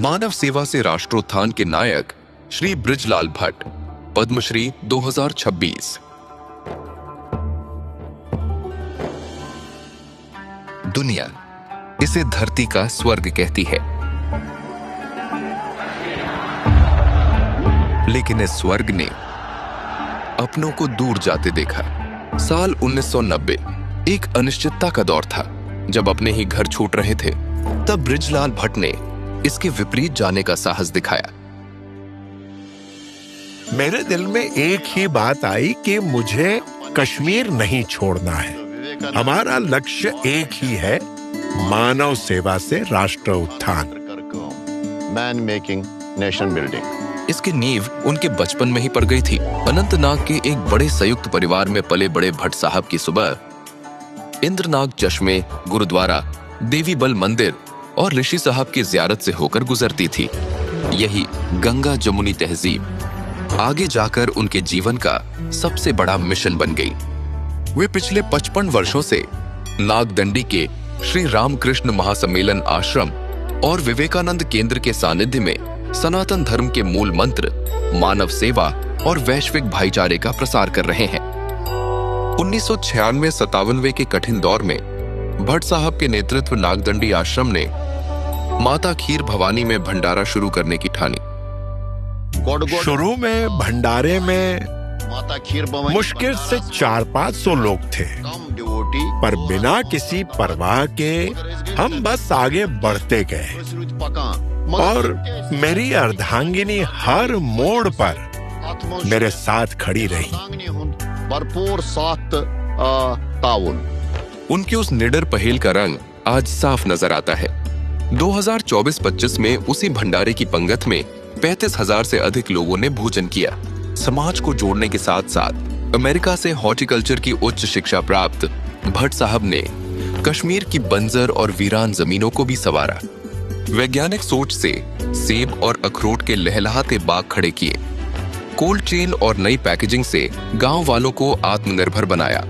मानव सेवा से राष्ट्रोत्थान के नायक श्री बृजलाल भट्ट, पद्मश्री 2026। दुनिया इसे धरती का स्वर्ग कहती है, लेकिन इस स्वर्ग ने अपनों को दूर जाते देखा। साल 1990 एक अनिश्चितता का दौर था। जब अपने ही घर छूट रहे थे, तब बृजलाल भट्ट ने इसके विपरीत जाने का साहस दिखाया। मेरे दिल में एक ही बात आई कि मुझे कश्मीर नहीं छोड़ना है। हमारा लक्ष्य एक ही है, मानव सेवा से राष्ट्र उत्थान, मैन मेकिंग नेशन बिल्डिंग। इसकी नींव उनके बचपन में ही पड़ गई थी। अनंतनाग के एक बड़े संयुक्त परिवार में पले बड़े भट्ट साहब की सुबह इंद्रनाग चश्मे, गुरुद्वारा, देवी बल मंदिर और ऋषि साहब की जियारत से होकर गुजरती थी। यही गंगा जमुनी तहजीब आगे जाकर उनके जीवन का सबसे बड़ा मिशन बन गई। वे पिछले 55 वर्षों से नागदंडी के श्री रामकृष्ण महासम्मेलन आश्रम और विवेकानंद केंद्र के सानिध्य में सनातन धर्म के मूल मंत्र, मानव सेवा और वैश्विक भाईचारे का प्रसार कर रहे हैं। 1996-97 के कठिन दौर में भट्ट साहब के नेतृत्व नागदंडी आश्रम ने माता खीर भवानी में भंडारा शुरू करने की ठानी। शुरू में भंडारे में माता खीर भवानी मुश्किल से 400-500 लोग थे, पर बिना किसी परवाह के हम बस आगे बढ़ते गए और मेरी अर्धांगिनी हर मोड़ पर मेरे साथ खड़ी रही। भरपूर साथ ताउन। उनके उस निडर पहेल का रंग आज साफ नजर आता है। 2024-25 में उसी भंडारे की पंगत में 35,000 से अधिक लोगों ने भोजन किया। समाज को जोड़ने के साथ साथ अमेरिका से हॉर्टिकल्चर की उच्च शिक्षा प्राप्त भट्ट साहब ने कश्मीर की बंजर और वीरान जमीनों को भी संवारा। वैज्ञानिक सोच से सेब और अखरोट के लहलहाते बाग खड़े किए। कोल्ड चेन और नई पैकेजिंग से गांव वालों को आत्मनिर्भर बनाया।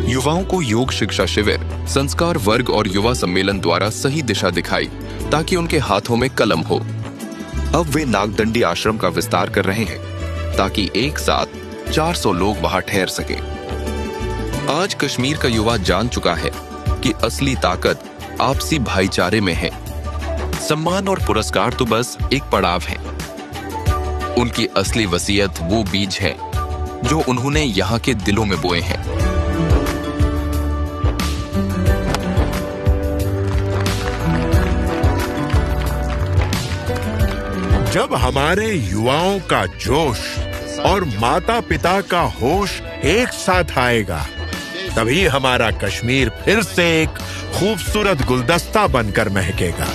युवाओं को योग शिक्षा शिविर, संस्कार वर्ग और युवा सम्मेलन द्वारा सही दिशा दिखाई ताकि उनके हाथों में कलम हो। अब वे नागदंडी आश्रम का विस्तार कर रहे हैं ताकि एक साथ 400 लोग वहां ठहर सके। आज कश्मीर का युवा जान चुका है कि असली ताकत आपसी भाईचारे में है। सम्मान और पुरस्कार तो बस एक पड़ाव है। उनकी असली वसीयत वो बीज है जो उन्होंने यहाँ के दिलों में बोए हैं। जब हमारे युवाओं का जोश और माता पिता का होश एक साथ आएगा, तभी हमारा कश्मीर फिर से एक खूबसूरत गुलदस्ता बनकर महकेगा।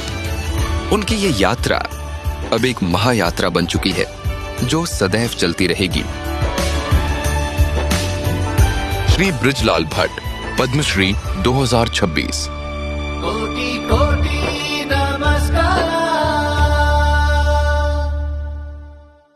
उनकी ये यात्रा अब एक महायात्रा बन चुकी है जो सदैव चलती रहेगी। श्री बृजलाल भट्ट, पद्मश्री 2026।